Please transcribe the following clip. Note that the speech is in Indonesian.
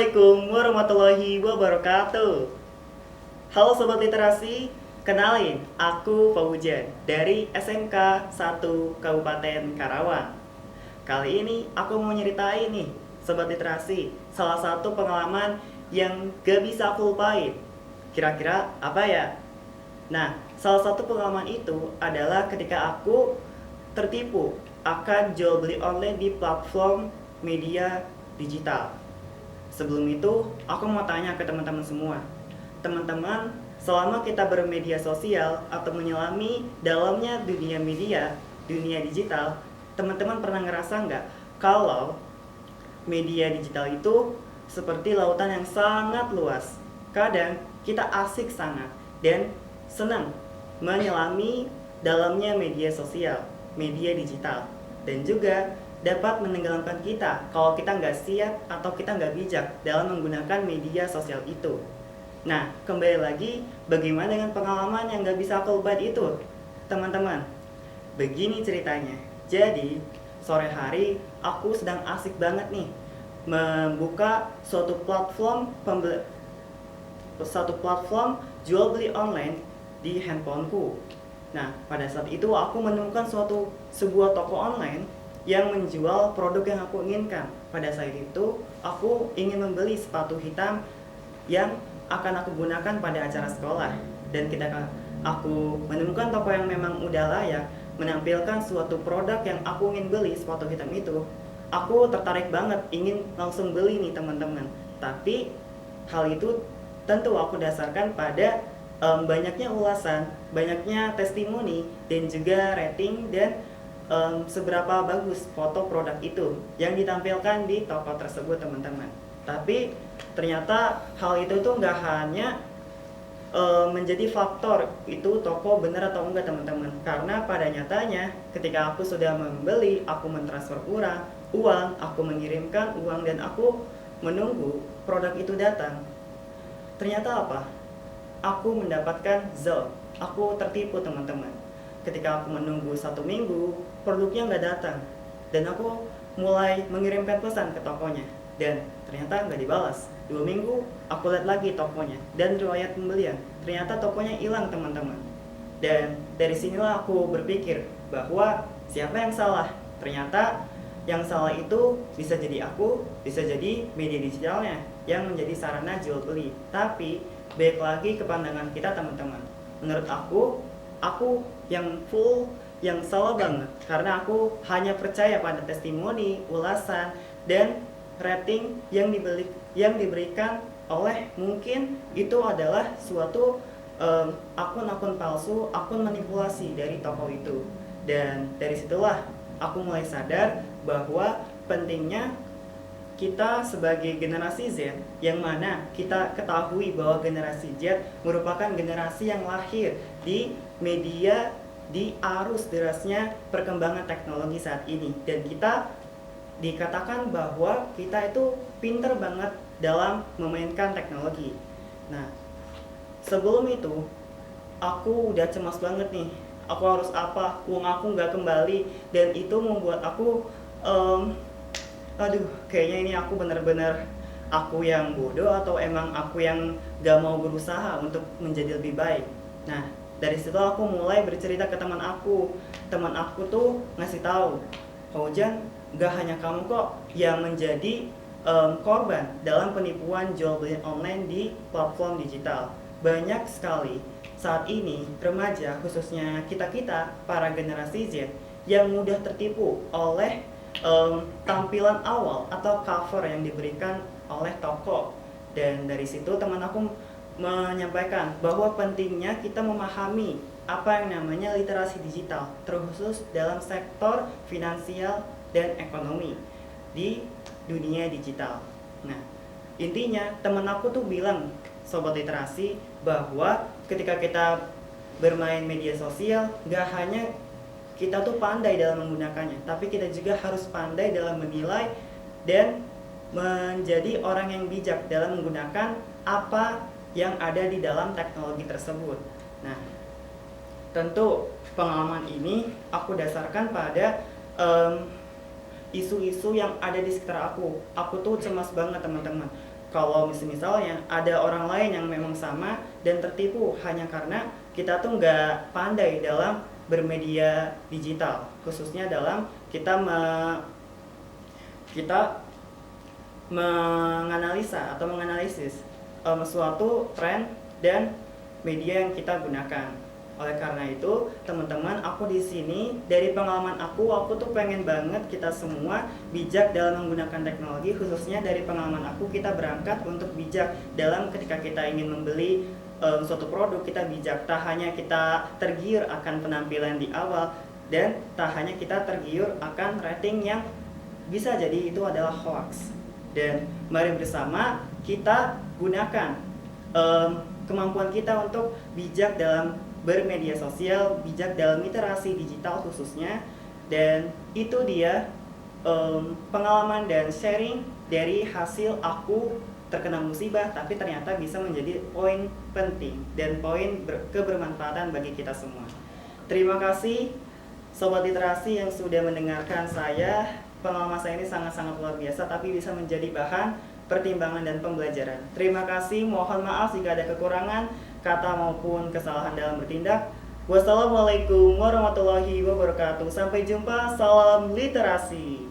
Assalamualaikum warahmatullahi wabarakatuh. Halo Sobat Literasi, kenalin, aku Fauzan dari SMK 1 Kabupaten Karawang. Kali ini aku mau nyeritain nih, Sobat Literasi, salah satu pengalaman yang gak bisa aku lupain. Kira-kira apa ya? Nah, salah satu pengalaman itu adalah ketika aku tertipu akan jual beli online di platform media digital. Sebelum itu, aku mau tanya ke teman-teman semua. Teman-teman, selama kita bermedia sosial atau menyelami dalamnya dunia media, dunia digital, teman-teman pernah ngerasa nggak kalau media digital itu seperti lautan yang sangat luas. Kadang kita asik sangat dan senang menyelami dalamnya media sosial, media digital, dan juga dapat menenggelamkan kita kalau kita nggak siap atau kita nggak bijak dalam menggunakan media sosial itu. Nah, kembali lagi, bagaimana dengan pengalaman yang nggak bisa aku lupain itu, teman-teman? Begini ceritanya. Jadi, sore hari aku sedang asik banget nih membuka suatu platform jual beli online di handphoneku. Nah, pada saat itu aku menemukan sebuah toko online yang menjual produk yang aku inginkan. Pada saat itu, aku ingin membeli sepatu hitam yang akan aku gunakan pada acara sekolah. Dan ketika aku menemukan toko yang memang udah layak menampilkan suatu produk yang aku ingin beli, sepatu hitam itu, aku tertarik banget ingin langsung beli nih teman-teman. Tapi hal itu tentu aku dasarkan pada banyaknya ulasan, banyaknya testimoni, dan juga rating dan seberapa bagus foto produk itu yang ditampilkan di toko tersebut, teman-teman. Tapi ternyata hal itu tuh nggak hanya menjadi faktor itu toko benar atau enggak, teman-teman. Karena pada nyatanya ketika aku sudah membeli, aku mentransfer uang, aku mengirimkan uang, dan aku menunggu produk itu datang. Ternyata apa? Aku mendapatkan zone. Aku tertipu, teman-teman. Ketika aku menunggu 1 minggu, produknya nggak datang. Dan aku mulai mengirimkan pesan ke tokonya. Dan ternyata nggak dibalas. 2 minggu, aku lihat lagi tokonya. Dan riwayat pembelian. Ternyata tokonya hilang, teman-teman. Dan dari sinilah aku berpikir bahwa siapa yang salah? Ternyata yang salah itu bisa jadi aku, bisa jadi media digitalnya yang menjadi sarana jual beli. Tapi baik lagi ke pandangan kita, teman-teman. Menurut aku yang salah banget karena aku hanya percaya pada testimoni, ulasan, dan rating yang diberikan oleh mungkin itu adalah suatu akun-akun palsu, akun manipulasi dari toko itu. Dan dari situlah aku mulai sadar bahwa pentingnya kita sebagai generasi Z, yang mana kita ketahui bahwa generasi Z merupakan generasi yang lahir di media, di arus derasnya perkembangan teknologi saat ini. Dan kita dikatakan bahwa kita itu pinter banget dalam memainkan teknologi. Nah, sebelum itu aku udah cemas banget nih, aku harus apa, uang aku nggak kembali, dan itu membuat aku aduh, kayaknya ini aku bener-bener aku yang bodoh atau emang aku yang gak mau berusaha untuk menjadi lebih baik. Nah, dari situ aku mulai bercerita ke teman aku. Teman aku tuh ngasih tahu, Fauzan, gak hanya kamu kok yang menjadi korban dalam penipuan jual beli online di platform digital. Banyak sekali saat ini remaja, khususnya kita-kita para generasi Z, yang mudah tertipu oleh tampilan awal atau cover yang diberikan oleh toko. Dan dari situ teman aku menyampaikan bahwa pentingnya kita memahami apa yang namanya literasi digital, terkhusus dalam sektor finansial dan ekonomi di dunia digital. Nah, intinya teman aku tuh bilang, sobat literasi, bahwa ketika kita bermain media sosial, gak hanya kita tuh pandai dalam menggunakannya, tapi kita juga harus pandai dalam menilai dan menjadi orang yang bijak dalam menggunakan apa yang ada di dalam teknologi tersebut. Nah, tentu pengalaman ini aku dasarkan pada isu-isu yang ada di sekitar aku. Aku tuh cemas banget, teman-teman. kalau misalnya ada orang lain yang memang sama dan tertipu hanya karena kita tuh nggak pandai dalam bermedia digital, khususnya dalam kita menganalisa atau menganalisis suatu tren dan media yang kita gunakan. Oleh karena itu, teman-teman, aku di sini dari pengalaman aku tuh pengen banget kita semua bijak dalam menggunakan teknologi, khususnya dari pengalaman aku kita berangkat untuk bijak dalam ketika kita ingin membeli suatu produk, kita bijak, tak hanya kita tergiur akan penampilan di awal dan tak hanya kita tergiur akan rating yang bisa jadi itu adalah hoax. Dan mari bersama kita gunakan kemampuan kita untuk bijak dalam bermedia sosial, bijak dalam literasi digital khususnya. Dan itu dia pengalaman dan sharing dari hasil aku terkena musibah, tapi ternyata bisa menjadi poin penting dan poin kebermanfaatan bagi kita semua. Terima kasih Sobat Literasi yang sudah mendengarkan saya. Pengalaman saya ini sangat-sangat luar biasa, tapi bisa menjadi bahan pertimbangan dan pembelajaran. Terima kasih, mohon maaf jika ada kekurangan kata maupun kesalahan dalam bertindak. Wassalamualaikum warahmatullahi wabarakatuh. Sampai jumpa, salam literasi.